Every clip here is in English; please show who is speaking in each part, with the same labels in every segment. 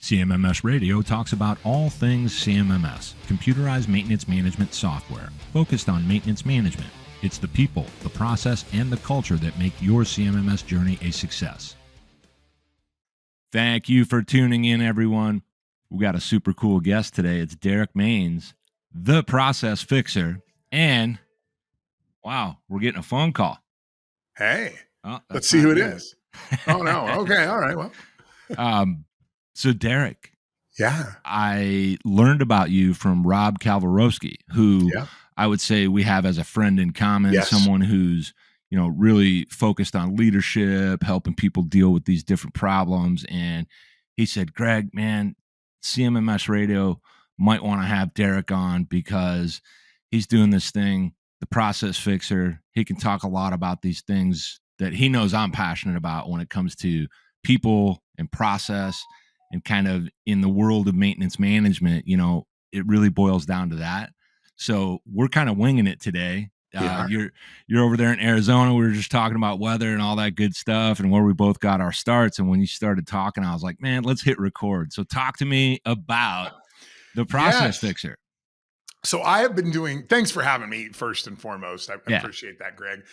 Speaker 1: CMMS Radio talks about all things CMMS, computerized maintenance management software, focused on maintenance management. It's the people, the process, and the culture that make your CMMS journey a success. Thank you for tuning in, everyone. We got a super cool guest today. It's Derrick Maines, the process fixer. And, wow, we're getting a phone call.
Speaker 2: Hey, let's see who it is. Oh, no. Okay. All right. Well,
Speaker 1: So Derrick,
Speaker 2: yeah,
Speaker 1: I learned about you from Rob Kowalrowski, who I would say we have as a friend in common, someone who's, really focused on leadership, helping people deal with these different problems. And he said, Greg, man, CMMS Radio might want to have Derrick on because he's doing this thing, the process fixer. He can talk a lot about these things that he knows I'm passionate about when it comes to people and process. And kind of in the world of maintenance management, it really boils down to that. So we're kind of winging it today. You're over there in Arizona. We were just talking about weather and all that good stuff and where we both got our starts. And when you started talking, I was like, man, let's hit record. So talk to me about the process fixer.
Speaker 2: So I have been doing, thanks for having me first and foremost. I appreciate that, Greg.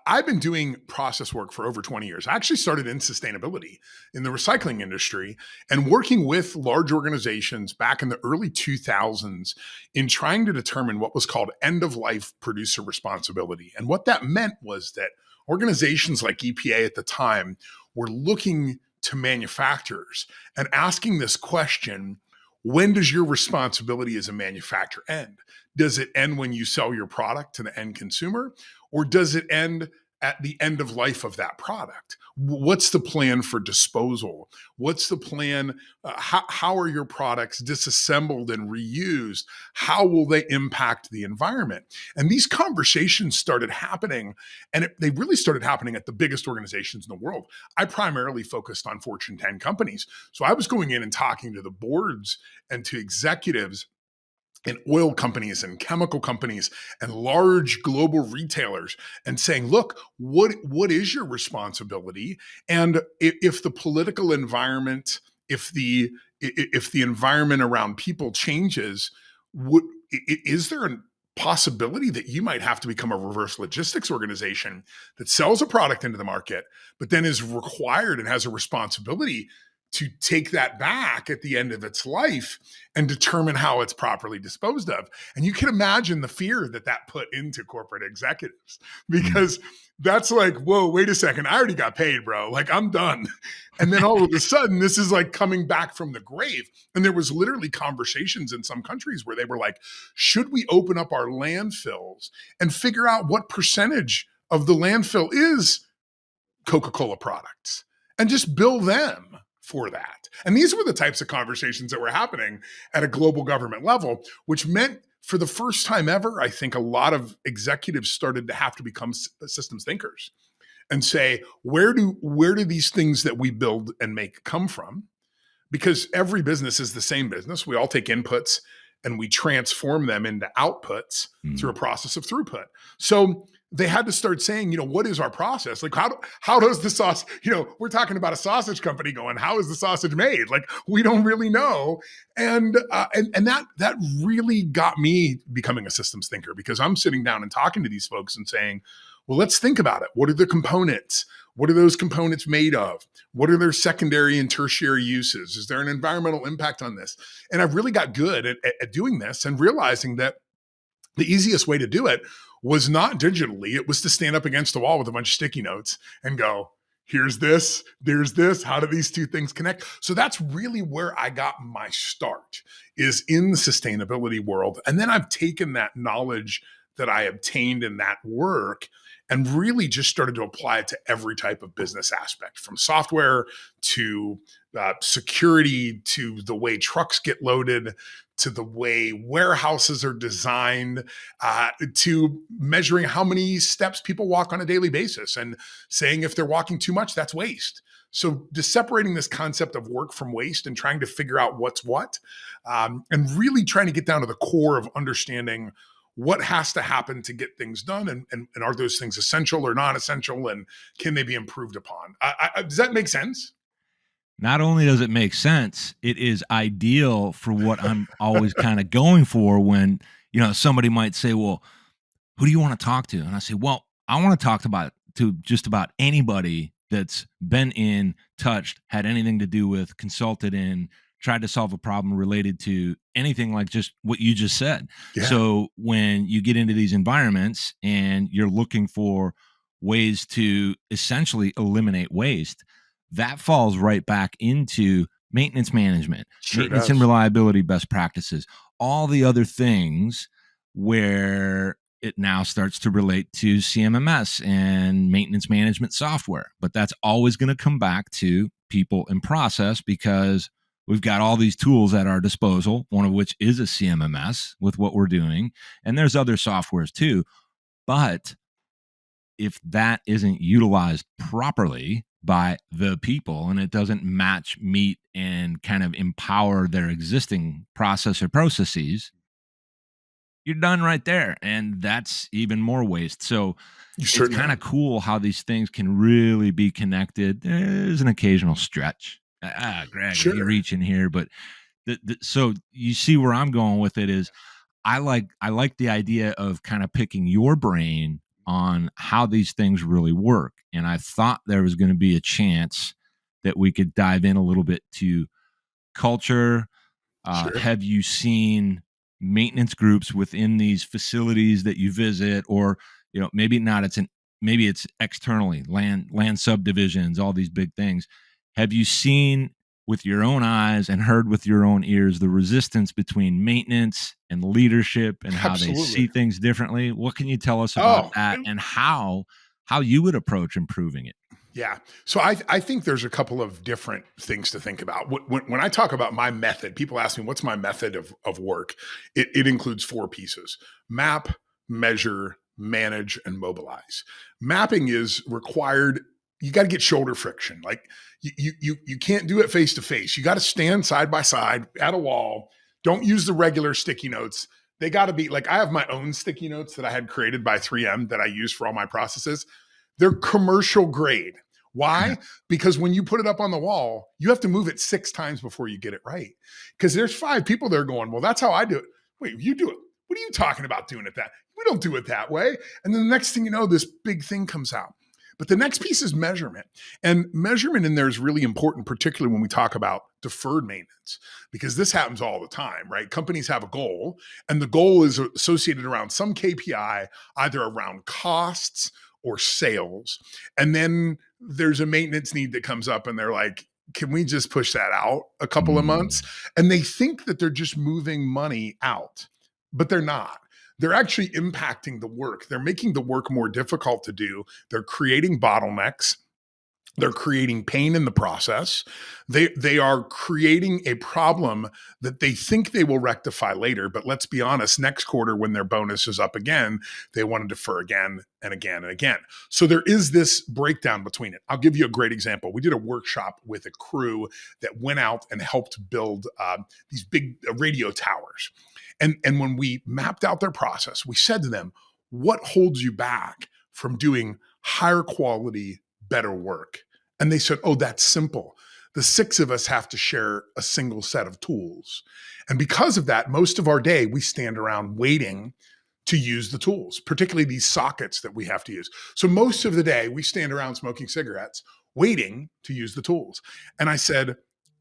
Speaker 2: I've been doing process work for over 20 years. I actually started in sustainability in the recycling industry and working with large organizations back in the early 2000s in trying to determine what was called end-of-life producer responsibility. And what that meant was that organizations like EPA at the time were looking to manufacturers and asking this question: when does your responsibility as a manufacturer end? Does it end when you sell your product to the end consumer, or does it end at the end of life of that product? What's the plan for disposal? What's the plan? How are your products disassembled and reused? How will they impact the environment? And these conversations started happening, and they really started happening at the biggest organizations in the world. I primarily focused on Fortune 10 companies. So I was going in and talking to the boards and to executives in oil companies and chemical companies and large global retailers and saying, look, what is your responsibility? And if the political environment, if the environment around people changes, is there a possibility that you might have to become a reverse logistics organization that sells a product into the market, but then is required and has a responsibility to take that back at the end of its life and determine how it's properly disposed of? And you can imagine the fear that put into corporate executives, because that's like, whoa, wait a second. I already got paid, bro. Like, I'm done. And then all of a sudden, this is like coming back from the grave. And there was literally conversations in some countries where they were like, should we open up our landfills and figure out what percentage of the landfill is Coca-Cola products and just bill them for that? And these were the types of conversations that were happening at a global government level, which meant for the first time ever, I think a lot of executives started to have to become systems thinkers and say, where do these things that we build and make come from? Because every business is the same business. We all take inputs and we transform them into outputs through a process of throughput. So they had to start saying, what is our process? Like, how does the sauce, we're talking about a sausage company going, how is the sausage made? Like, we don't really know. And that really got me becoming a systems thinker, because I'm sitting down and talking to these folks and saying, well, let's think about it. What are the components? What are those components made of? What are their secondary and tertiary uses? Is there an environmental impact on this? And I've really got good at doing this and realizing that the easiest way to do it was not digitally. It was to stand up against the wall with a bunch of sticky notes and go, here's this, there's this. How do these two things connect? So that's really where I got my start, is in the sustainability world. And then I've taken that knowledge that I obtained in that work and really just started to apply it to every type of business aspect, from software to security, to the way trucks get loaded, to the way warehouses are designed, to measuring how many steps people walk on a daily basis and saying if they're walking too much, that's waste. So just separating this concept of work from waste and trying to figure out what's what, and really trying to get down to the core of understanding what has to happen to get things done, and are those things essential or non-essential, and can they be improved upon? Does that make sense?
Speaker 1: not only does it make sense, it is ideal for what I'm always kind of going for when, somebody might say, well, who do you want to talk to? And I say, well, I want to talk to just about anybody that's been in, touched, had anything to do with, consulted in, tried to solve a problem related to anything like just what you just said. Yeah. So when you get into these environments and you're looking for ways to essentially eliminate waste, that falls right back into maintenance management, maintenance and reliability best practices, all the other things where it now starts to relate to CMMS and maintenance management software. But that's always going to come back to people and process, because we've got all these tools at our disposal, one of which is a CMMS with what we're doing. And there's other softwares too. But if that isn't utilized properly by the people and it doesn't meet and kind of empower their existing process or processes, you're done right there. And that's even more waste. So it's kind of cool how these things can really be connected. There's an occasional stretch. Greg, you're reaching here, but so you see where I'm going with it is I like the idea of kind of picking your brain on how these things really work. And I thought there was going to be a chance that we could dive in a little bit to culture. Have you seen maintenance groups within these facilities that you visit, or maybe not? Maybe it's externally, land subdivisions, all these big things. Have you seen with your own eyes and heard with your own ears the resistance between maintenance and leadership and how they see things differently? What can you tell us about that and how you would approach improving it?
Speaker 2: Yeah. So I think there's a couple of different things to think about. When I talk about my method, people ask me, what's my method of work? It includes 4 pieces: map, measure, manage, and mobilize. Mapping is required. You got to get shoulder friction. Like you can't do it face to face. You got to stand side by side at a wall. Don't use the regular sticky notes. They got to be like, I have my own sticky notes that I had created by 3M that I use for all my processes. They're commercial grade. Why? Because when you put it up on the wall, you have to move it 6 times before you get it right. Because there's 5 people there going, well, that's how I do it. Wait, you do it. What are you talking about doing it that? We don't do it that way. And then the next thing you know, this big thing comes out. But the next piece is measurement. And measurement in there is really important, particularly when we talk about deferred maintenance, because this happens all the time, right? Companies have a goal, and the goal is associated around some KPI, either around costs or sales. And then there's a maintenance need that comes up and they're like, can we just push that out a couple of months? And they think that they're just moving money out, but they're not. They're actually impacting the work. They're making the work more difficult to do. They're creating bottlenecks. They're creating pain in the process. They are creating a problem that they think they will rectify later. But let's be honest, next quarter when their bonus is up again, they want to defer again and again and again. So there is this breakdown between it. I'll give you a great example. We did a workshop with a crew that went out and helped build these big radio towers. And when we mapped out their process, we said to them, what holds you back from doing higher quality, better work? And they said, oh, that's simple. The 6 of us have to share a single set of tools. And because of that, most of our day, we stand around waiting to use the tools, particularly these sockets that we have to use. So most of the day, we stand around smoking cigarettes, waiting to use the tools. And I said,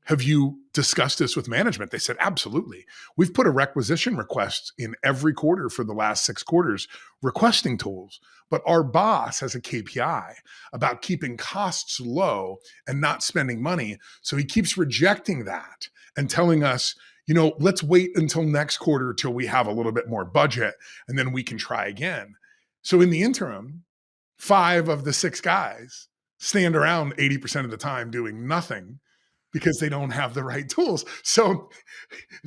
Speaker 2: have you discussed this with management? They said, absolutely. We've put a requisition request in every quarter for the last 6 quarters requesting tools. But our boss has a KPI about keeping costs low and not spending money. So he keeps rejecting that and telling us, let's wait until next quarter till we have a little bit more budget and then we can try again. So in the interim, 5 of the 6 guys stand around 80% of the time doing nothing because they don't have the right tools. So,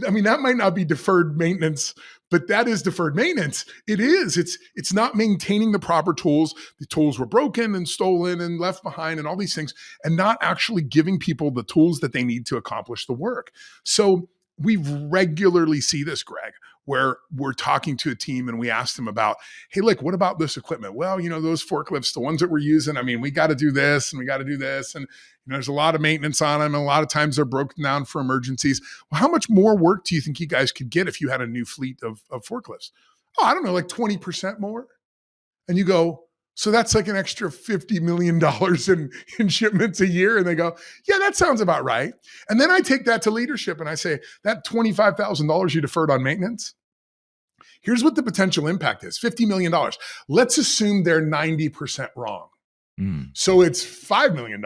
Speaker 2: I mean, that might not be deferred maintenance, but that is deferred maintenance. It is. It's not maintaining the proper tools. The tools were broken and stolen and left behind and all these things, and not actually giving people the tools that they need to accomplish the work. So we regularly see this, Greg, where we're talking to a team and we ask them about, hey, look, what about this equipment? Well, those forklifts, the ones that we're using, I mean, we got to do this and we got to do this. And there's a lot of maintenance on them. And a lot of times they're broken down for emergencies. Well, how much more work do you think you guys could get if you had a new fleet of forklifts? Oh, I don't know, like 20% more. And you go, so that's like an extra $50 million in shipments a year. And they go, yeah, that sounds about right. And then I take that to leadership and I say, that $25,000 you deferred on maintenance, here's what the potential impact is, $50 million. Let's assume they're 90% wrong. So it's $5 million.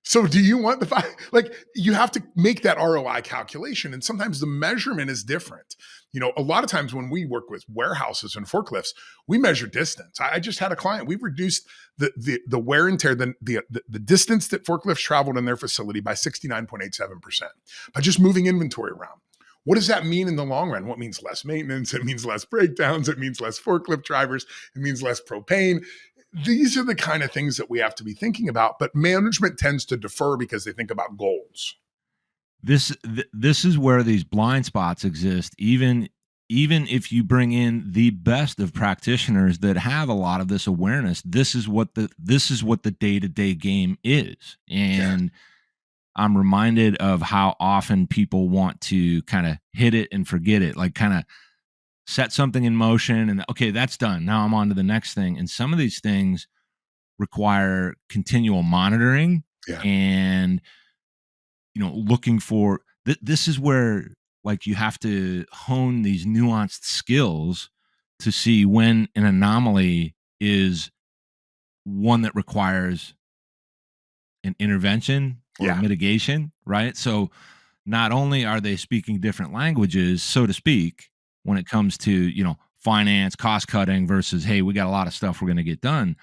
Speaker 2: So do you want the five? Like, you have to make that ROI calculation. And sometimes the measurement is different. A lot of times when we work with warehouses and forklifts, we measure distance. I just had a client. We've reduced the wear and tear, the distance that forklifts traveled in their facility by 69.87% by just moving inventory around. What does that mean in the long run? What means less maintenance? It means less breakdowns. It means less forklift drivers. It means less propane. These are the kind of things that we have to be thinking about, but management tends to defer because they think about goals.
Speaker 1: This is where these blind spots exist. Even if you bring in the best of practitioners that have a lot of this awareness, this is what the day-to-day game is. And I'm reminded of how often people want to kind of hit it and forget it, like kind of set something in motion and okay, that's done. Now I'm on to the next thing. And some of these things require continual monitoring and, looking for this is where like you have to hone these nuanced skills to see when an anomaly is one that requires an intervention or mitigation, right? So not only are they speaking different languages, so to speak, when it comes to, finance, cost cutting versus, hey, we got a lot of stuff we're going to get done.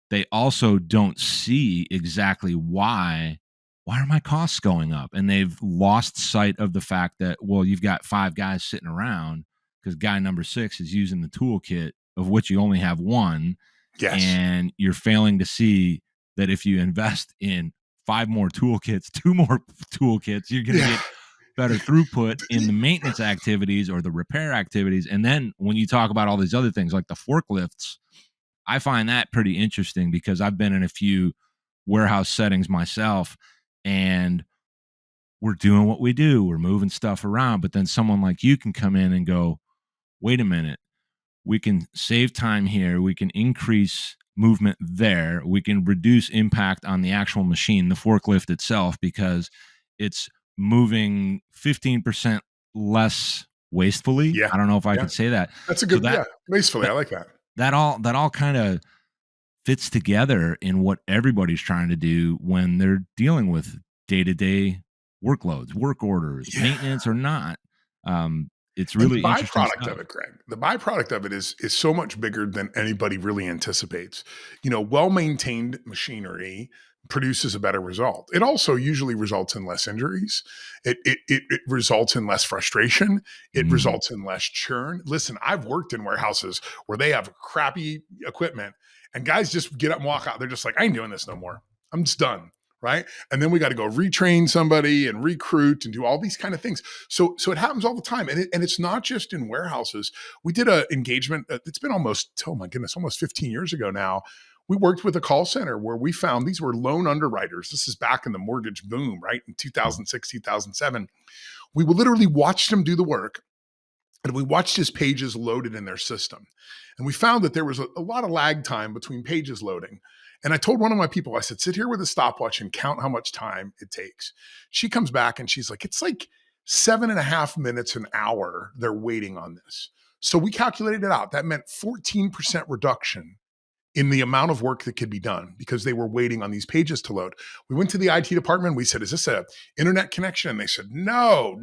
Speaker 1: They also don't see exactly why are my costs going up? And they've lost sight of the fact that, well, you've got 5 guys sitting around because guy number 6 is using the toolkit of which you only have one.
Speaker 2: Yes.
Speaker 1: And you're failing to see that if you invest in 5 more toolkits, 2 more toolkits, you're going to get better throughput in the maintenance activities or the repair activities. And then when you talk about all these other things like the forklifts, I find that pretty interesting because I've been in a few warehouse settings myself and we're doing what we do. We're moving stuff around, but then someone like you can come in and go, wait a minute, we can save time here. We can increase movement there. We can reduce impact on the actual machine, the forklift itself, because it's moving 15% less wastefully.
Speaker 2: Yeah.
Speaker 1: I don't know if I could say that.
Speaker 2: That's a good, wastefully. I like that.
Speaker 1: That all kind of fits together in what everybody's trying to do when they're dealing with day-to-day workloads, work orders, maintenance or not. It's really
Speaker 2: the byproduct of it, Greg. The byproduct of it is so much bigger than anybody really anticipates. Well-maintained machinery produces a better result. It also usually results in less injuries. It results in less frustration. It results in less churn. Listen, I've worked in warehouses where they have crappy equipment and guys just get up and walk out. They're just like, I ain't doing this no more. I'm just done. Right. And then we got to go retrain somebody and recruit and do all these kind of things. So it happens all the time. And it's not just in warehouses. We did an engagement. It's been almost 15 years ago now. We worked with a call center where we found these were loan underwriters. This is back in the mortgage boom, right? In 2006, 2007. We literally watched them do the work. And we watched his pages loaded in their system. And we found that there was a lot of lag time between pages loading. And I told one of my people, I said, sit here with a stopwatch and count how much time it takes. She comes back and she's like, it's like 7.5 minutes an hour they're waiting on this. So we calculated it out. That meant 14% reduction in the amount of work that could be done because they were waiting on these pages to load. We went to the IT department. We said, is this a internet connection? And they said, no.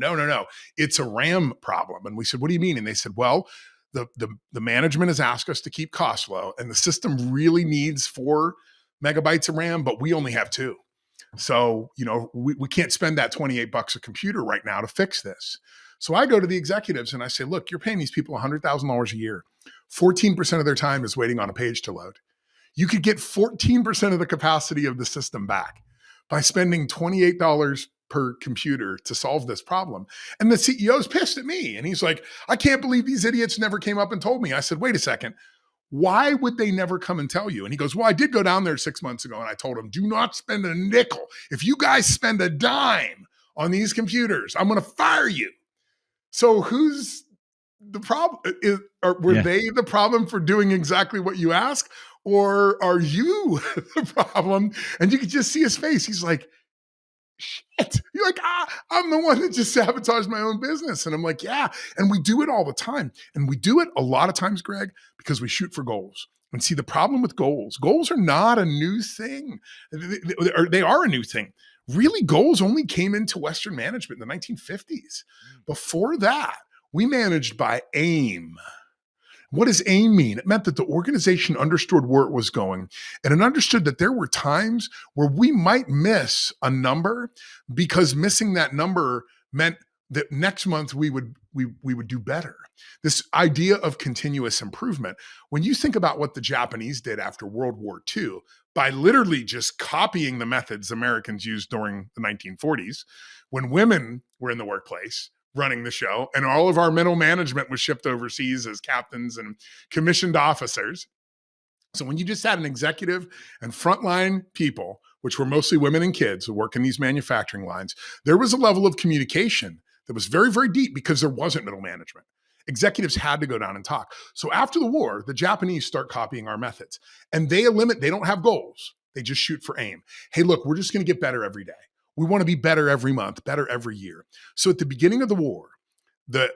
Speaker 2: It's a RAM problem. And we said, what do you mean? And they said, well, the management has asked us to keep costs low and the system really needs 4 megabytes of RAM, but we only have 2. So, we can't spend that $28 a computer right now to fix this. So I go to the executives and I say, look, you're paying these people $100,000 a year. 14% of their time is waiting on a page to load. You could get 14% of the capacity of the system back by spending $28 per computer to solve this problem. And the CEO's pissed at me. And he's like, I can't believe these idiots never came up and told me. I said, wait a second. Why would they never come and tell you? And he goes, well, I did go down there 6 months ago and I told them, do not spend a nickel. If you guys spend a dime on these computers, I'm going to fire you. So who's the problem? Were they the problem for doing exactly what you ask? Or are you the problem? And you could just see his face. He's like, shit. You're like, I'm the one that just sabotaged my own business. And I'm like, yeah. And we do it all the time. And we do it a lot of times, Greg, because we shoot for goals. And see, the problem with goals are not a new thing. They are a new thing. Really, goals only came into Western management in the 1950s. Before that, we managed by aim. What does aim mean? It meant that the organization understood where it was going, and it understood that there were times where we might miss a number because missing that number meant that next month we would do better. This idea of continuous improvement. When you think about what the Japanese did after World War II, by literally just copying the methods Americans used during the 1940s, when women were in the workplace, running the show, and all of our middle management was shipped overseas as captains and commissioned officers. So when you just had an executive and frontline people, which were mostly women and kids who work in these manufacturing lines, there was a level of communication that was very, very deep because there wasn't middle management. Executives had to go down and talk. So after the war, the Japanese start copying our methods, and they don't have goals. They just shoot for aim. Hey, look, we're just going to get better every day. We want to be better every month, better every year. So at the beginning of the war, the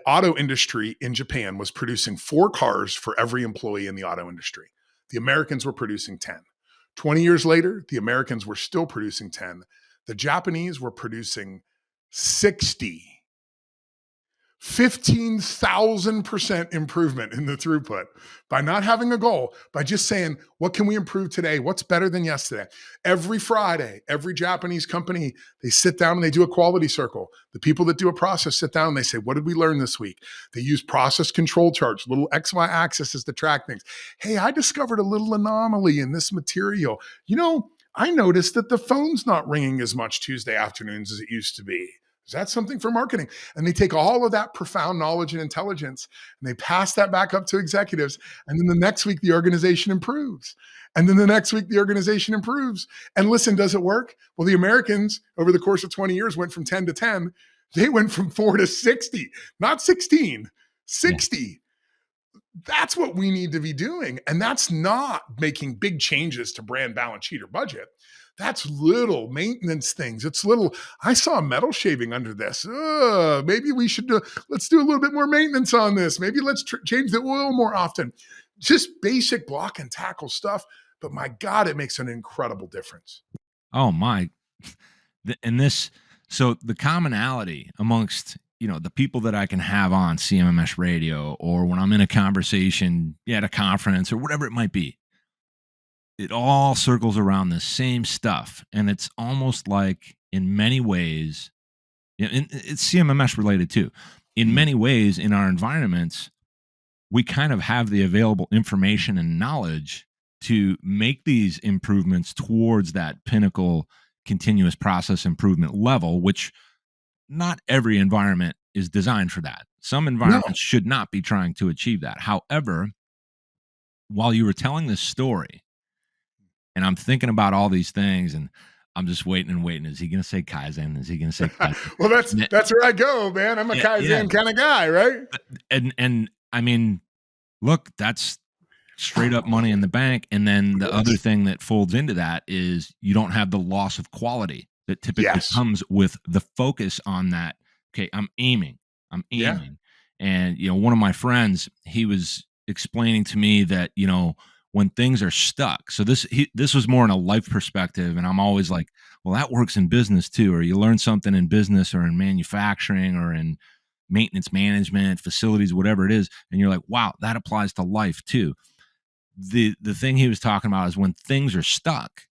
Speaker 2: auto industry in Japan was producing 4 cars for every employee in the auto industry. The Americans were producing 10. 20 years later, the Americans were still producing 10. The Japanese were producing 60. 15,000% improvement in the throughput by not having a goal, by just saying, what can we improve today? What's better than yesterday? Every Friday, every Japanese company, they sit down and they do a quality circle. The people that do a process sit down and they say, what did we learn this week? They use process control charts, little XY axes to track things. Hey, I discovered a little anomaly in this material. I noticed that the phone's not ringing as much Tuesday afternoons as it used to be. Is that something for marketing? And they take all of that profound knowledge and intelligence and they pass that back up to executives. And then the next week, the organization improves. And then the next week, the organization improves. And listen, does it work? Well, the Americans over the course of 20 years went from 10 to 10. They went from 4 to 60, not 16, 60. Yeah. That's what we need to be doing. And that's not making big changes to brand balance sheet or budget. That's little maintenance things. It's little, I saw metal shaving under this. Maybe we should let's do a little bit more maintenance on this. Maybe let's change the oil more often. Just basic block and tackle stuff. But my God, it makes an incredible difference.
Speaker 1: Oh my. So the commonality amongst, the people that I can have on CMMS radio, or when I'm in a conversation at a conference or whatever it might be, it all circles around the same stuff. And it's almost like, in many ways, and it's CMMS related too. In many ways, in our environments, we kind of have the available information and knowledge to make these improvements towards that pinnacle continuous process improvement level, which not every environment is designed for that. Some environments should not be trying to achieve that. However, while you were telling this story, and I'm thinking about all these things, and I'm just waiting and waiting. Is he going to say Kaizen? Is he going to say Kaizen?
Speaker 2: Well, that's where I go, man. I'm a Kaizen kind of guy, right?
Speaker 1: And I mean, look, that's straight up money in the bank. And then the other thing that folds into that is you don't have the loss of quality that typically comes with the focus on that. Okay, I'm aiming. Yeah. And, one of my friends, he was explaining to me that, when things are stuck. So this was more in a life perspective. And I'm always like, well, that works in business too. Or you learn something in business or in manufacturing or in maintenance management, facilities, whatever it is. And you're like, wow, that applies to life too. The thing he was talking about is when things are stuck,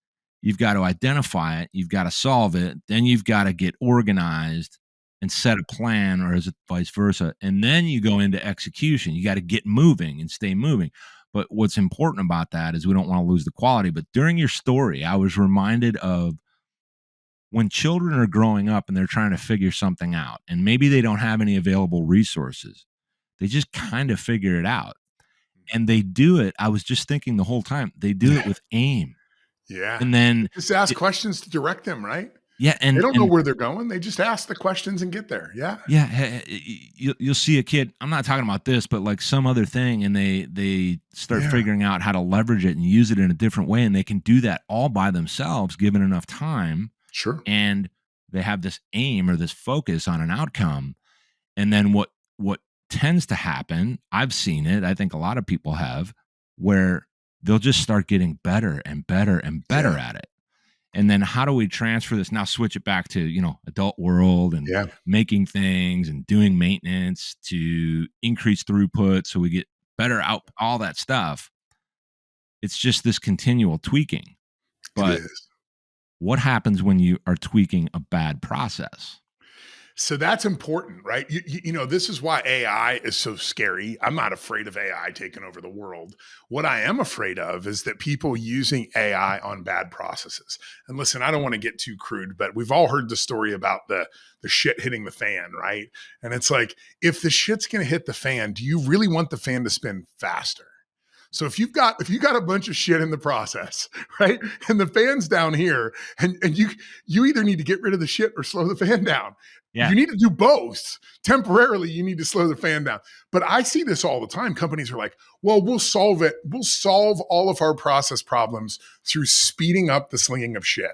Speaker 1: you've got to identify it. You've got to solve it. Then you've got to get organized and set a plan, or is it vice versa? And then you go into execution. You got to get moving and stay moving. But what's important about that is we don't want to lose the quality. But during your story, I was reminded of when children are growing up and they're trying to figure something out, and maybe they don't have any available resources, they just kind of figure it out. And they do it. I was just thinking the whole time, they do it with aim.
Speaker 2: Yeah.
Speaker 1: And then
Speaker 2: just ask questions to direct them, right?
Speaker 1: Yeah,
Speaker 2: they don't know where they're going. They just ask the questions and get there. Yeah.
Speaker 1: Yeah. You'll see a kid. I'm not talking about this, but like some other thing, and they start figuring out how to leverage it and use it in a different way, and they can do that all by themselves, given enough time.
Speaker 2: Sure.
Speaker 1: And they have this aim or this focus on an outcome. And then what tends to happen, I've seen it, I think a lot of people have, where they'll just start getting better and better and better at it. And then how do we transfer this now, switch it back to, adult world and making things and doing maintenance to increase throughput so we get better out, all that stuff. It's just this continual tweaking. But what happens when you are tweaking a bad process?
Speaker 2: So that's important, right? This is why AI is so scary. I'm not afraid of AI taking over the world. What I am afraid of is that people using AI on bad processes. And listen, I don't want to get too crude, but we've all heard the story about the shit hitting the fan, right? And it's like, if the shit's going to hit the fan, do you really want the fan to spin faster? So if you got a bunch of shit in the process, right, and the fan's down here, and you either need to get rid of the shit or slow the fan down. Yeah. You need to do both. Temporarily, you need to slow the fan down. But I see this all the time. Companies are like, well, we'll solve it. We'll solve all of our process problems through speeding up the slinging of shit.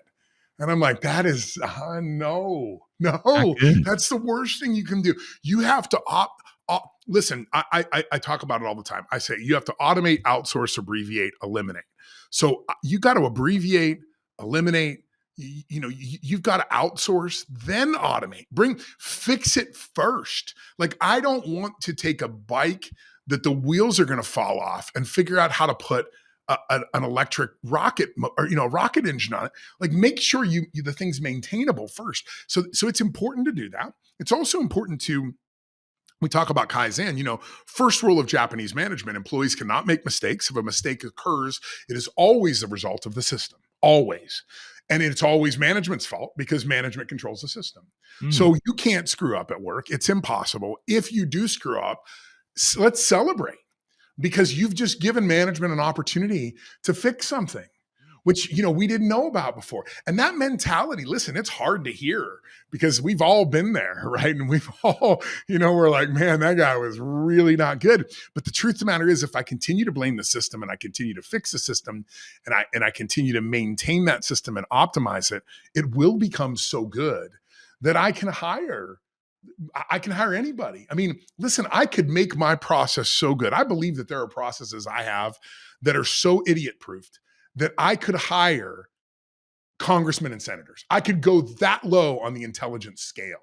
Speaker 2: And I'm like, that is, no, that's the worst thing you can do. You have to listen, I talk about it all the time. I say you have to automate, outsource, abbreviate, eliminate. So you got to abbreviate, eliminate. You've got to outsource, then automate. Fix it first. Like, I don't want to take a bike that the wheels are going to fall off and figure out how to put an electric rocket or rocket engine on it. Like, make sure the thing's maintainable first. So it's important to do that. It's also important to. We talk about Kaizen, first rule of Japanese management: employees cannot make mistakes. If a mistake occurs, it is always the result of the system, always. And it's always management's fault because management controls the system. So you can't screw up at work. It's impossible. If you do screw up, let's celebrate, because you've just given management an opportunity to fix something, which, we didn't know about before. And that mentality, listen, it's hard to hear because we've all been there, right? And we've all, we're like, man, that guy was really not good. But the truth of the matter is, if I continue to blame the system and I continue to fix the system and I continue to maintain that system and optimize it, it will become so good that I can hire anybody. I mean, listen, I could make my process so good. I believe that there are processes I have that are so idiot-proofed that I could hire congressmen and senators. I could go that low on the intelligence scale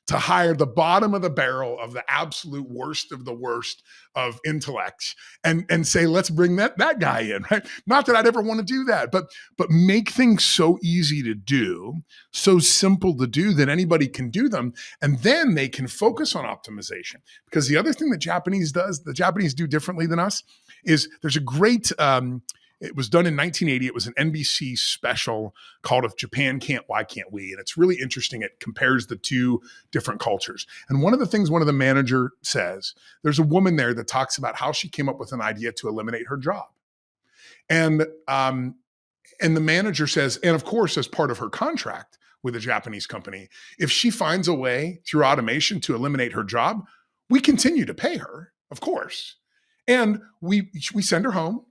Speaker 2: to hire the bottom of the barrel of the absolute worst of the worst of intellects and say, let's bring that guy in, right? Not that I'd ever want to do that, but make things so easy to do, so simple to do that anybody can do them. And then they can focus on optimization. Because the other thing the Japanese do differently than us is there's a great, it was done in 1980. It was an NBC special called If Japan Can't, Why Can't We? And it's really interesting. It compares the two different cultures. And one of the things one of the manager says, there's a woman there that talks about how she came up with an idea to eliminate her job. And the manager says, and of course, as part of her contract with a Japanese company, if she finds a way through automation to eliminate her job, we continue to pay her, of course. And we send her home.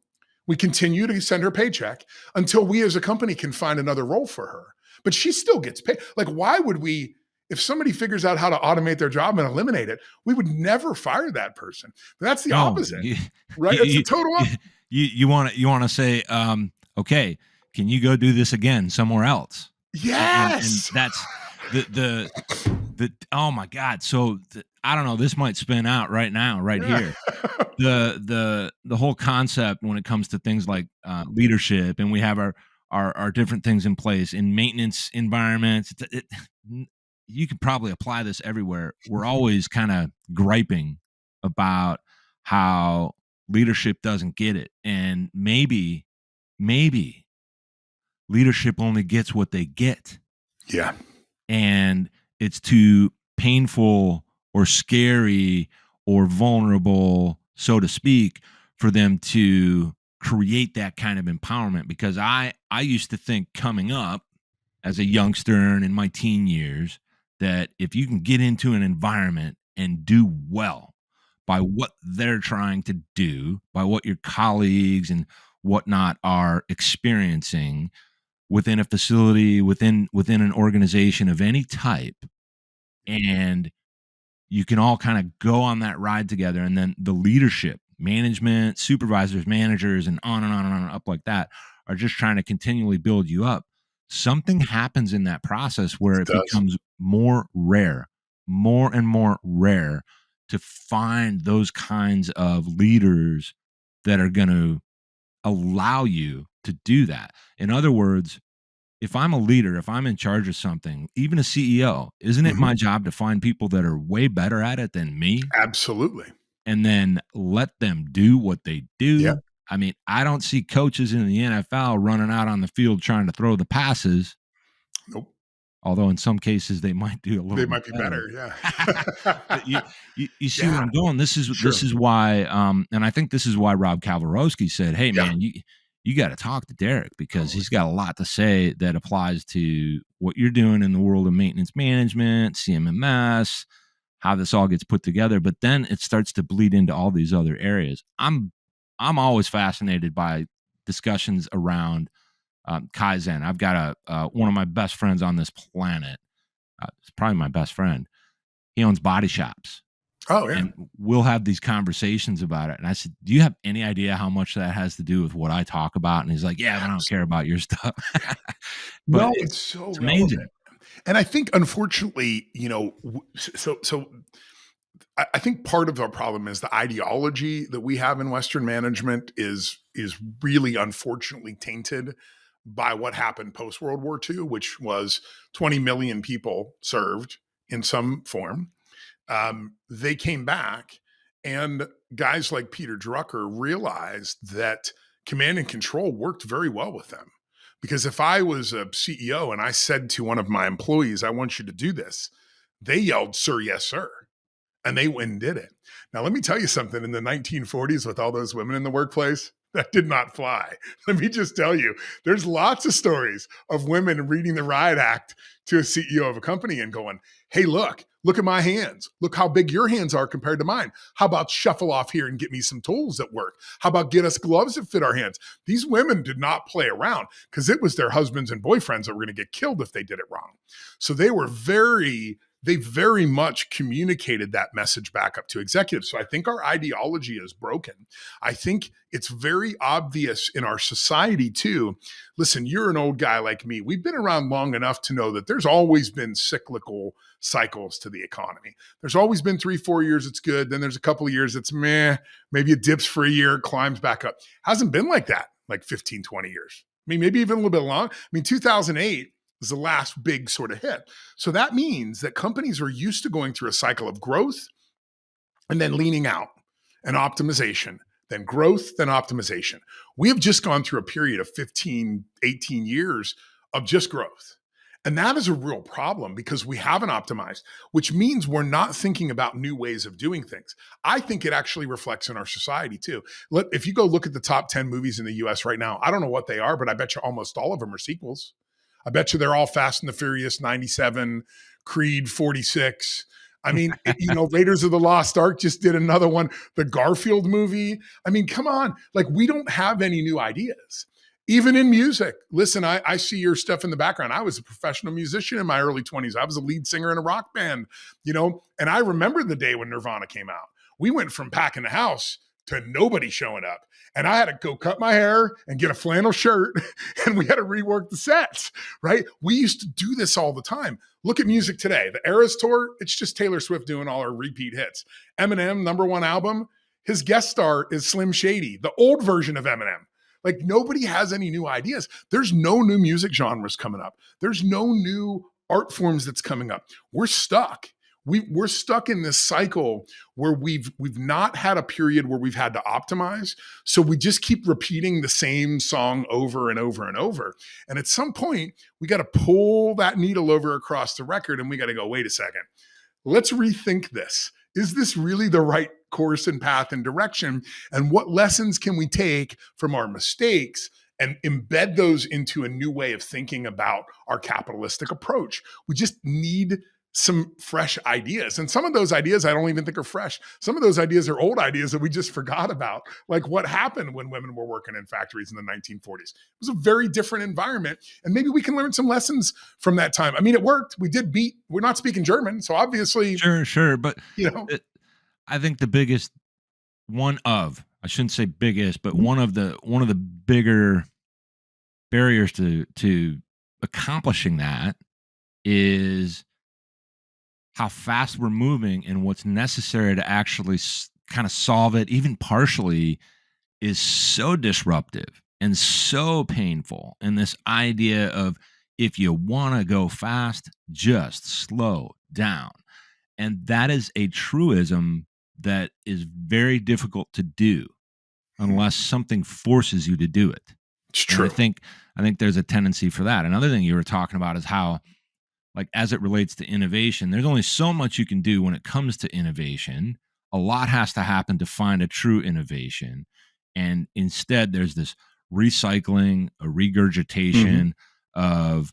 Speaker 2: We continue to send her paycheck until we as a company can find another role for her. But she still gets paid. Like, why would we, if somebody figures out how to automate their job and eliminate it, we would never fire that person. But that's the opposite, right? It's the total opposite.
Speaker 1: You want to say, okay, can you go do this again somewhere else?
Speaker 2: Yes.
Speaker 1: And that's the oh my God. So I don't know, this might spin out right now, right here. The whole concept when it comes to things like leadership, and we have our different things in place in maintenance environments. You could probably apply this everywhere. We're always kind of griping about how leadership doesn't get it. And maybe leadership only gets what they get.
Speaker 2: Yeah.
Speaker 1: And it's too painful or scary or vulnerable, so to speak, for them to create that kind of empowerment. Because I used to think coming up as a youngster and in my teen years that if you can get into an environment and do well by what they're trying to do, by what your colleagues and whatnot are experiencing within a facility, within an organization of any type, and you can all kind of go on that ride together, and then the leadership, management, supervisors, managers, and on and on and on and up like that are just trying to continually build you up. Something happens in that process where it becomes more and more rare to find those kinds of leaders that are going to allow you to do that. In other words, if I'm a leader, if I'm in charge of something, even a CEO, isn't it my job to find people that are way better at it than me?
Speaker 2: Absolutely.
Speaker 1: And then let them do what they do.
Speaker 2: Yeah.
Speaker 1: I mean, I don't see coaches in the NFL running out on the field trying to throw the passes.
Speaker 2: Nope.
Speaker 1: Although in some cases they might do a little.
Speaker 2: They might be better, yeah.
Speaker 1: But you see where I'm going. This is why, and I think this is why Rob Kowalrowski said, "Hey, man, you got to talk to Derrick because he's got a lot to say that applies to what you're doing in the world of maintenance management, CMMS, how this all gets put together." But then it starts to bleed into all these other areas. I'm always fascinated by discussions around Kaizen. I've got one of my best friends on this planet. It's probably my best friend. He owns body shops.
Speaker 2: Oh, yeah.
Speaker 1: And we'll have these conversations about it. And I said, do you have any idea how much that has to do with what I talk about? And he's like, yeah, but I don't care about your stuff. But
Speaker 2: no, it's so
Speaker 1: amazing.
Speaker 2: Relevant. And I think, unfortunately, so I think part of our problem is the ideology that we have in Western management is really unfortunately tainted by what happened post World War II, which was 20 million people served in some form. They came back, and guys like Peter Drucker realized that command and control worked very well with them. Because if I was a CEO and I said to one of my employees, I want you to do this, they yelled, "Sir, yes, sir." And they went and did it. Now, let me tell you something. In the 1940s, with all those women in the workplace, that did not fly. Let me just tell you, there's lots of stories of women reading the riot act to a CEO of a company and going, hey, look at my hands. Look how big your hands are compared to mine. How about shuffle off here and get me some tools that work? How about get us gloves that fit our hands? These women did not play around because it was their husbands and boyfriends that were going to get killed if they did it wrong. So they very much communicated that message back up to executives. So I think our ideology is broken. I think it's very obvious in our society too. Listen, you're an old guy like me. We've been around long enough to know that there's always been cyclical cycles to the economy. There's always been 3-4 years it's good. Then there's a couple of years it's meh. Maybe it dips for a year, climbs back up. Hasn't been like that like 15, 20 years. I mean, maybe even a little bit long. I mean, 2008 was the last big sort of hit. So that means that companies are used to going through a cycle of growth and then leaning out and optimization, then growth, then optimization. We have just gone through a period of 15, 18 years of just growth. And that is a real problem because we haven't optimized, which means we're not thinking about new ways of doing things. I think it actually reflects in our society too. If you go look at the top 10 movies in the US right now, I don't know what they are, but I bet you almost all of them are sequels. I bet you they're all Fast and the Furious 97, Creed 46. I mean, Raiders of the Lost Ark just did another one. The Garfield movie. I mean, come on. Like, we don't have any new ideas. Even in music. Listen, I see your stuff in the background. I was a professional musician in my early 20s. I was a lead singer in a rock band, and I remember the day when Nirvana came out. We went from packing the house to nobody showing up. And I had to go cut my hair and get a flannel shirt, and we had to rework the sets, right? We used to do this all the time. Look at music today. The Eras Tour, it's just Taylor Swift doing all her repeat hits. Eminem, #1 album, his guest star is Slim Shady, the old version of Eminem. Like, nobody has any new ideas. There's no new music genres coming up. There's no new art forms that's coming up. We're stuck. we're stuck in this cycle where we've not had a period where we've had to optimize. So we just keep repeating the same song over and over and over. And at some point, we got to pull that needle over across the record and we got to go, wait a second, let's rethink this. Is this really the right course and path and direction? And what lessons can we take from our mistakes and embed those into a new way of thinking about our capitalistic approach? We just need some fresh ideas. And some of those ideas I don't even think are fresh. Some of those ideas are old ideas that we just forgot about, like what happened when women were working in factories in the 1940s. It was a very different environment. And maybe we can learn some lessons from that time. I mean, it worked. We're not speaking German. So obviously.
Speaker 1: Sure. But, I think the biggest I shouldn't say biggest, but one of the bigger barriers to accomplishing that is how fast we're moving, and what's necessary to actually kind of solve it, even partially, is so disruptive and so painful. And this idea of, if you want to go fast, just slow down. And that is a truism that is very difficult to do unless something forces you to do it.
Speaker 2: It's true.
Speaker 1: And I think there's a tendency for that. Another thing you were talking about is how, like, as it relates to innovation, there's only so much you can do when it comes to innovation. A lot has to happen to find a true innovation. And instead, there's this recycling, a regurgitation of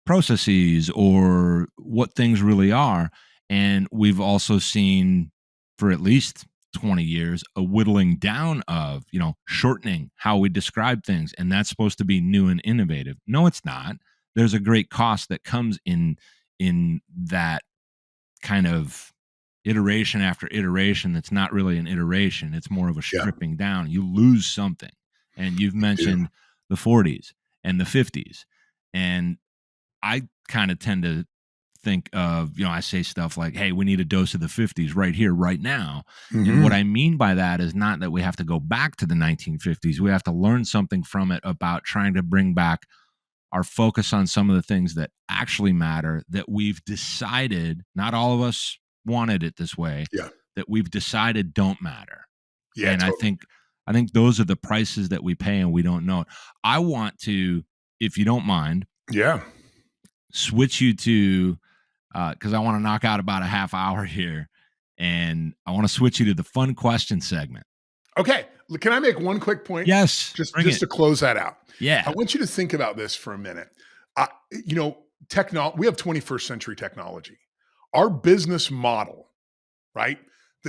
Speaker 1: processes or what things really are. And we've also seen, for at least 20 years, a whittling down of, shortening how we describe things. And that's supposed to be new and innovative. No, it's not. There's a great cost that comes in that kind of iteration after iteration. That's not really an iteration. It's more of a stripping down. You lose something. And you've mentioned the 40s and the 50s. And I kind of tend to think of, I say stuff like, hey, we need a dose of the 50s right here, right now. And what I mean by that is not that we have to go back to the 1950s. We have to learn something from it about trying to bring back our focus on some of the things that actually matter, that we've decided, not all of us wanted it this way, that we've decided don't matter. Yeah, and totally. I think those are the prices that we pay, and we don't know it. I want to, if you don't mind, switch you to, because I want to knock out about a half hour here, and I want to switch you to the fun question segment.
Speaker 2: Okay. Can I make one quick point?
Speaker 1: Yes.
Speaker 2: Just to close that out.
Speaker 1: Yeah.
Speaker 2: I want you to think about this for a minute. We have 21st century technology. Our business model, right?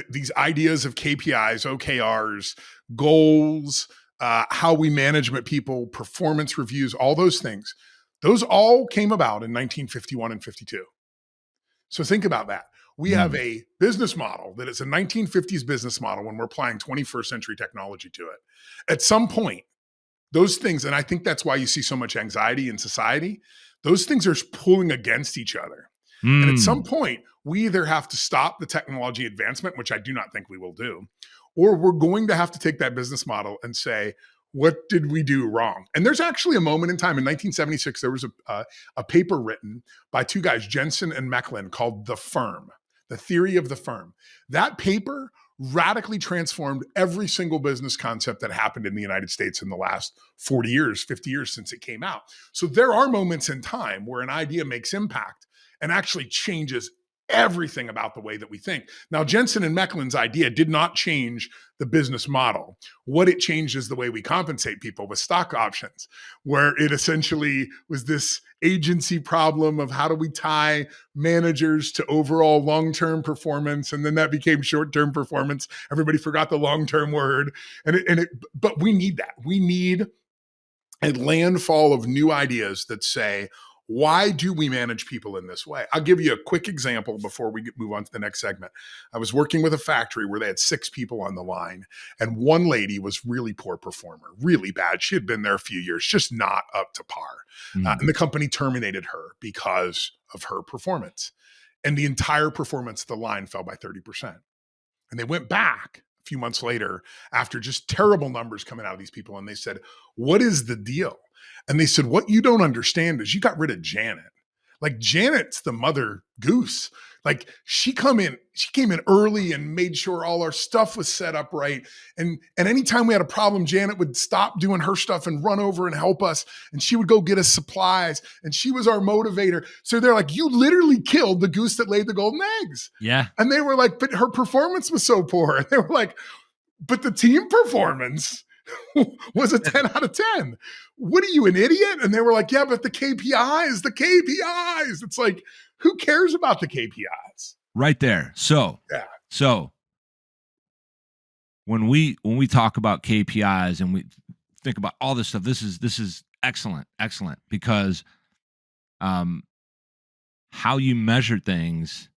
Speaker 2: These ideas of KPIs, OKRs, goals, how we manage people, performance reviews, all those things, those all came about in 1951 and 52. So think about that. We have a business model that is a 1950s business model when we're applying 21st century technology to it. At some point, those things, and I think that's why you see so much anxiety in society, those things are pulling against each other. And at some point, we either have to stop the technology advancement, which I do not think we will do, or we're going to have to take that business model and say, what did we do wrong? And there's actually a moment in time in 1976, there was a paper written by two guys, Jensen and Mecklin, called The Firm, The Theory of the Firm. That paper radically transformed every single business concept that happened in the United States in the last 40 years, 50 years since it came out. So there are moments in time where an idea makes impact and actually changes everything about the way that we think. Now, Jensen and Mecklin's idea did not change the business model. What it changed is the way we compensate people with stock options, where it essentially was this agency problem of how do we tie managers to overall long-term performance, and then that became short-term performance. Everybody forgot the long-term word, but we need that. We need a landfall of new ideas that say, why do we manage people in this way? I'll give you a quick example before we move on to the next segment. I was working with a factory where they had 6 people on the line, and one lady was really poor performer, really bad. She had been there a few years, just not up to par. And the company terminated her because of her performance. And the entire performance of the line fell by 30%. And they went back a few months later after just terrible numbers coming out of these people. And they said, what is the deal? And they said, what you don't understand is you got rid of Janet. Like Janet's the mother goose. Like she came in early and made sure all our stuff was set up right. And anytime we had a problem, Janet would stop doing her stuff and run over and help us. And she would go get us supplies. And she was our motivator. So they're like, you literally killed the goose that laid the golden eggs.
Speaker 1: Yeah.
Speaker 2: And they were like, but her performance was so poor. And they were like, but the team performance was a 10 out of 10. What are you, an idiot? And they were like, yeah, but the KPIs. It's like, who cares about the KPIs?
Speaker 1: Right there. So when we talk about KPIs and we think about all this stuff, this is excellent because how you measure things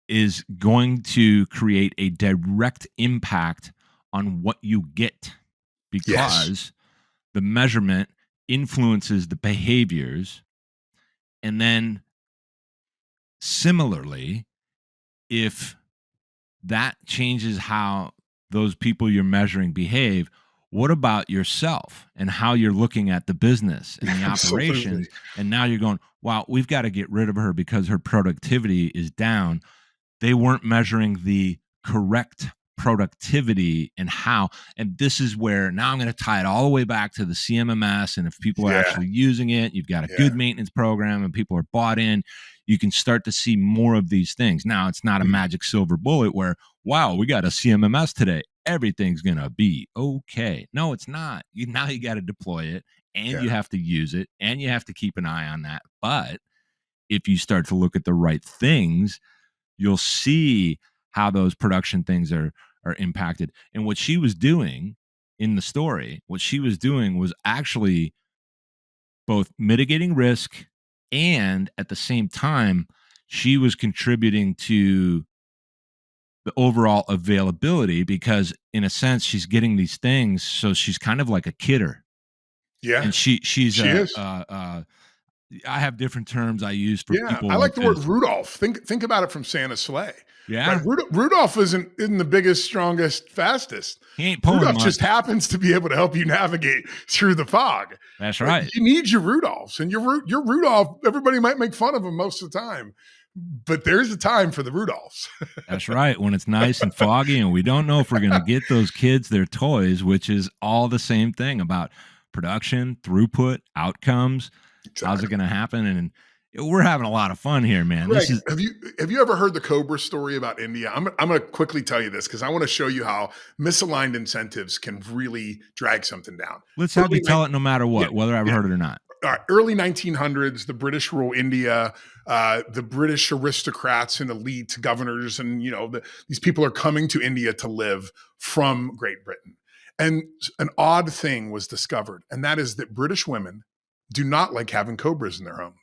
Speaker 1: is going to create a direct impact on what you get, because the measurement influences the behaviors. And then similarly, if that changes how those people you're measuring behave, what about yourself and how you're looking at the business and the operations? And now you're going, wow, we've got to get rid of her because her productivity is down. They weren't measuring the correct productivity and how. And this is where now I'm going to tie it all the way back to the CMMS. And if people are actually using it, you've got a good maintenance program and people are bought in, you can start to see more of these things. Now, it's not a magic silver bullet where, wow, we got a CMMS today, everything's going to be okay. No, it's not. Now you got to deploy it, and you have to use it, and you have to keep an eye on that. But if you start to look at the right things, you'll see how those production things are impacted. And what she was doing in the story, was actually both mitigating risk, and at the same time, she was contributing to the overall availability, because in a sense, she's getting these things. So she's kind of like a kidder.
Speaker 2: Yeah.
Speaker 1: And she is. I have different terms I use for people.
Speaker 2: I like the word Rudolph. Think about it from Santa's sleigh.
Speaker 1: Yeah.
Speaker 2: Right? Rudolph isn't the biggest, strongest, fastest.
Speaker 1: He ain't pulling
Speaker 2: Rudolph
Speaker 1: much.
Speaker 2: Just happens to be able to help you navigate through the fog.
Speaker 1: That's right.
Speaker 2: You need your Rudolphs, and your Rudolph, everybody might make fun of him most of the time, but there's a time for the Rudolphs.
Speaker 1: That's right. When it's nice and foggy and we don't know if we're going to get those kids their toys, which is all the same thing about production, throughput, outcomes. Exactly. How's it going to happen? And we're having a lot of fun here, man.
Speaker 2: Greg, have you ever heard the Cobra story about India? I'm going to quickly tell you this because I want to show you how misaligned incentives can really drag something down.
Speaker 1: Let's have you tell it no matter what, whether I've heard it or not.
Speaker 2: All right, early 1900s, the British rule India. The British aristocrats and elite governors, and these people are coming to India to live from Great Britain. And an odd thing was discovered, and that is that British women do not like having cobras in their home.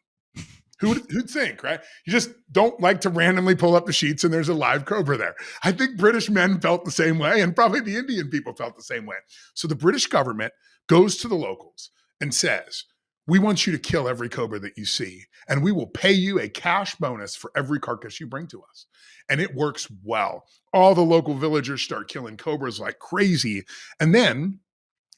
Speaker 2: Who'd think, right? You just don't like to randomly pull up the sheets and there's a live cobra there. I think British men felt the same way, and probably the Indian people felt the same way. So the British government goes to the locals and says, we want you to kill every cobra that you see, and we will pay you a cash bonus for every carcass you bring to us. And it works well. All the local villagers start killing cobras like crazy. And then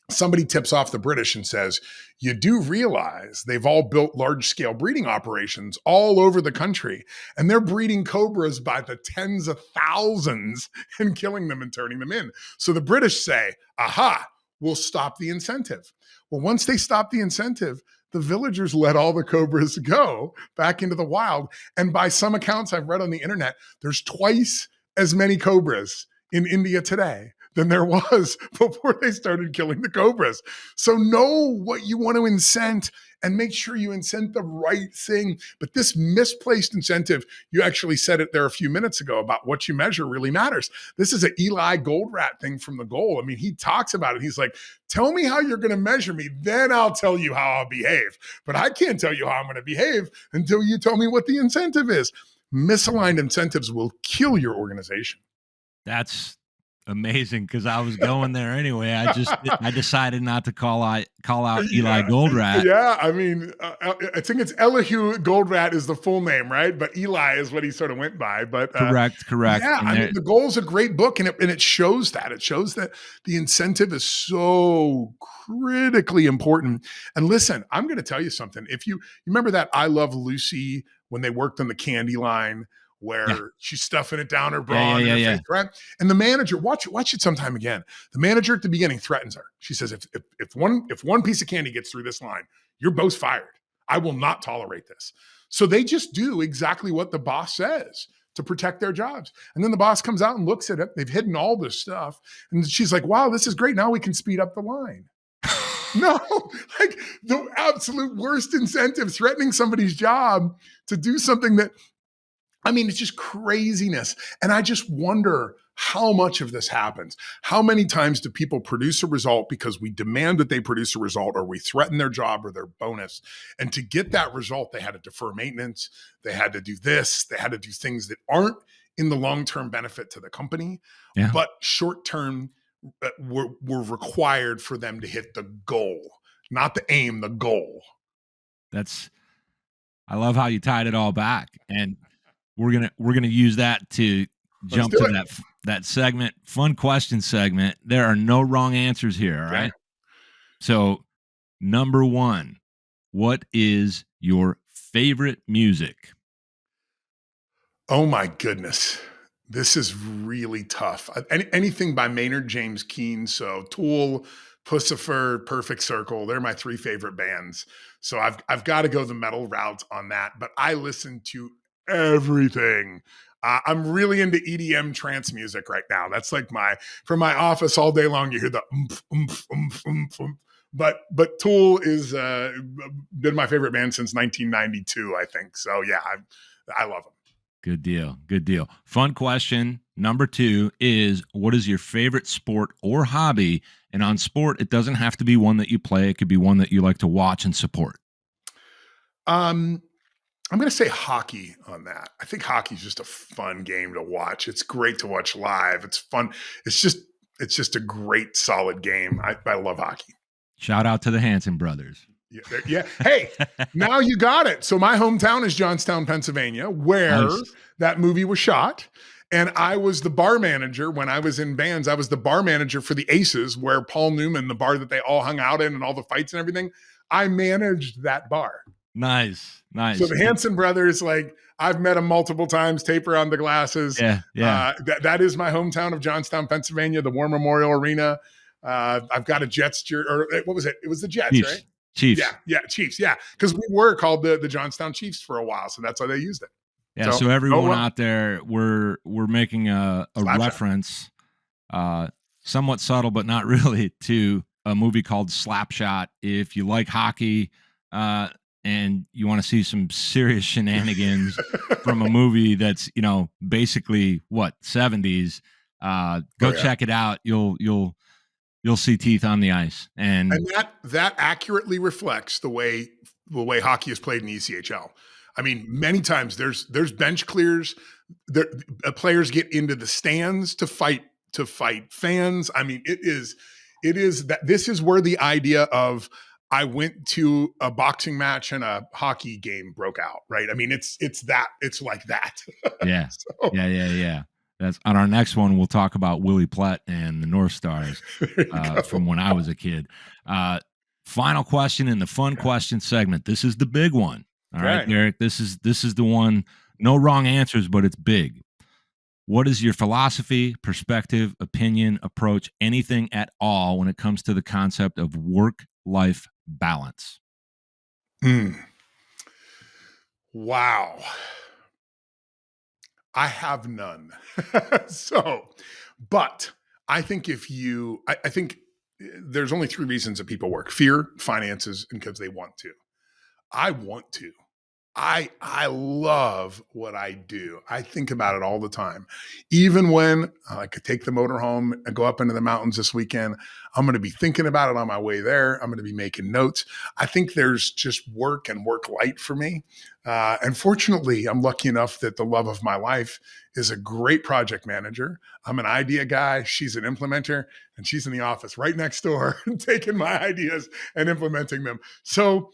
Speaker 2: somebody tips off the British and says, you do realize they've all built large-scale breeding operations all over the country, and they're breeding cobras by the tens of thousands and killing them and turning them in. So the British say, aha, we'll stop the incentive. Well, once they stop the incentive, the villagers let all the cobras go back into the wild. And by some accounts I've read on the internet, there's twice as many cobras in India today than there was before they started killing the cobras. So know what you want to incent and make sure you incent the right thing. But this misplaced incentive, you actually said it there a few minutes ago about what you measure really matters. This is an Eli Goldratt thing from The Goal. I mean, he talks about it. He's like, tell me how you're going to measure me, then I'll tell you how I'll behave. But I can't tell you how I'm going to behave until you tell me what the incentive is. Misaligned incentives will kill your organization.
Speaker 1: That's amazing because I was going there anyway. I decided not to call out Eli
Speaker 2: Yeah,
Speaker 1: Goldrat.
Speaker 2: yeah. I mean, I think it's Elihu Goldrat is the full name, right? But Eli is what he sort of went by. But
Speaker 1: Correct.
Speaker 2: yeah,
Speaker 1: And
Speaker 2: I mean, The Goal is a great book, and it shows that. It shows that the incentive is so critically important. And listen, I'm going to tell you something. If you remember that I Love Lucy when they worked on the candy line, where she's stuffing it down her bra and her face, right? And the manager, watch it sometime again. The manager at the beginning threatens her. She says, if one piece of candy gets through this line, you're both fired. I will not tolerate this. So they just do exactly what the boss says to protect their jobs. And then the boss comes out and looks at it. They've hidden all this stuff. And she's like, wow, this is great. Now we can speed up the line. No, like the absolute worst incentive, threatening somebody's job to do something that, I mean, it's just craziness. And I just wonder how much of this happens. How many times do people produce a result because we demand that they produce a result, or we threaten their job or their bonus? And to get that result, they had to defer maintenance. They had to do this. They had to do things that aren't in the long-term benefit to the company, but short-term were required for them to hit the goal, not the aim, the goal.
Speaker 1: I love how you tied it all back. And we're gonna use that to jump to that segment, fun question segment. There are no wrong answers here, all right? So, number one, what is your favorite music?
Speaker 2: Oh my goodness, this is really tough. Anything by Maynard James Keenan, so Tool, Pussifer, Perfect Circle, they're my three favorite bands. So I've got to go the metal route on that. But I listen to everything. I'm really into EDM trance music right now. That's like from my office all day long. You hear the oomph, oomph, oomph, oomph, oomph. But Tool is been my favorite band since 1992, I think. So yeah, I love them.
Speaker 1: Good deal. Good deal. Fun question. Number two is, what is your favorite sport or hobby? And on sport, it doesn't have to be one that you play. It could be one that you like to watch and support.
Speaker 2: I'm going to say hockey on that. I think hockey is just a fun game to watch. It's great to watch live. It's fun. It's just a great, solid game. I love hockey.
Speaker 1: Shout out to the Hanson brothers.
Speaker 2: Yeah. Hey, now you got it. So my hometown is Johnstown, Pennsylvania, where that movie was shot. And I was the bar manager when I was in bands. I was the bar manager for the Aces, where Paul Newman, the bar that they all hung out in and all the fights and everything, I managed that bar.
Speaker 1: Nice.
Speaker 2: So the Hanson brothers, like, I've met them multiple times, taper on the glasses.
Speaker 1: Yeah.
Speaker 2: That is my hometown of Johnstown, Pennsylvania, the War Memorial Arena. I've got a Jets jersey, or what was it? It was the Jets,
Speaker 1: Chiefs.
Speaker 2: Right?
Speaker 1: Chiefs.
Speaker 2: Yeah, Chiefs. Yeah, because we were called the Johnstown Chiefs for a while, so that's why they used it.
Speaker 1: Yeah. So everyone out there, we're making a reference, somewhat subtle but not really, to a movie called Slapshot. If you like hockey, and you want to see some serious shenanigans from a movie that's, basically what, 70s, go check it out. You'll see teeth on the ice. And
Speaker 2: that accurately reflects the way hockey is played in ECHL. I mean, many times there's bench clears. Players get into the stands to fight fans. I mean, it is that this is where the idea of, I went to a boxing match and a hockey game broke out, right? I mean, it's like that.
Speaker 1: Yeah. Yeah. That's on our next one. We'll talk about Willie Plett and the North Stars from when I was a kid. Final question in the fun question segment. This is the big one. All right, Derrick. This is the one. No wrong answers, but it's big. What is your philosophy, perspective, opinion, approach, anything at all when it comes to the concept of work-life balance?
Speaker 2: Wow. I have none. But I think I think there's only three reasons that people work: fear, finances, and because they want to. I want to. I love what I do. I think about it all the time. Even when I could take the motor home and go up into the mountains this weekend, I'm going to be thinking about it on my way there. I'm going to be making notes. I think there's just work and work light for me. And fortunately, I'm lucky enough that the love of my life is a great project manager. I'm an idea guy. She's an implementer, and she's in the office right next door taking my ideas and implementing them. So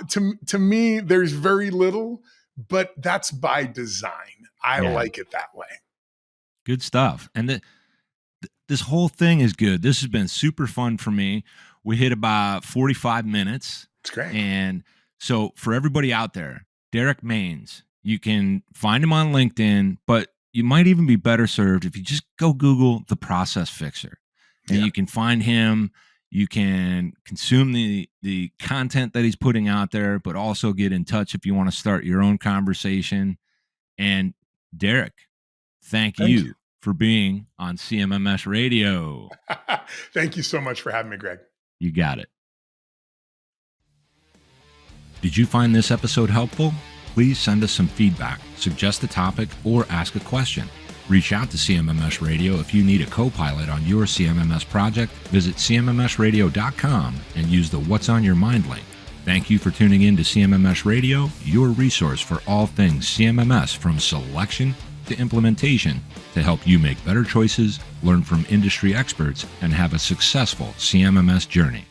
Speaker 2: to me, there's very little, but that's by design. I like it that way.
Speaker 1: Good stuff. And this whole thing is good. This has been super fun for me. We hit about 45 minutes.
Speaker 2: It's great.
Speaker 1: And so for everybody out there, Derrick Maines, you can find him on LinkedIn, but you might even be better served if you just go Google the process fixer, and you can find him. You can consume the content that he's putting out there, but also get in touch if you want to start your own conversation. And Derrick, thank you for being on CMMS Radio.
Speaker 2: Thank you so much for having me, Greg.
Speaker 1: You got it. Did you find this episode helpful? Please send us some feedback, suggest a topic, or ask a question. Reach out to CMMS Radio if you need a co-pilot on your CMMS project. Visit CMMSradio.com and use the What's on Your Mind link. Thank you for tuning in to CMMS Radio, your resource for all things CMMS, from selection to implementation, to help you make better choices, learn from industry experts, and have a successful CMMS journey.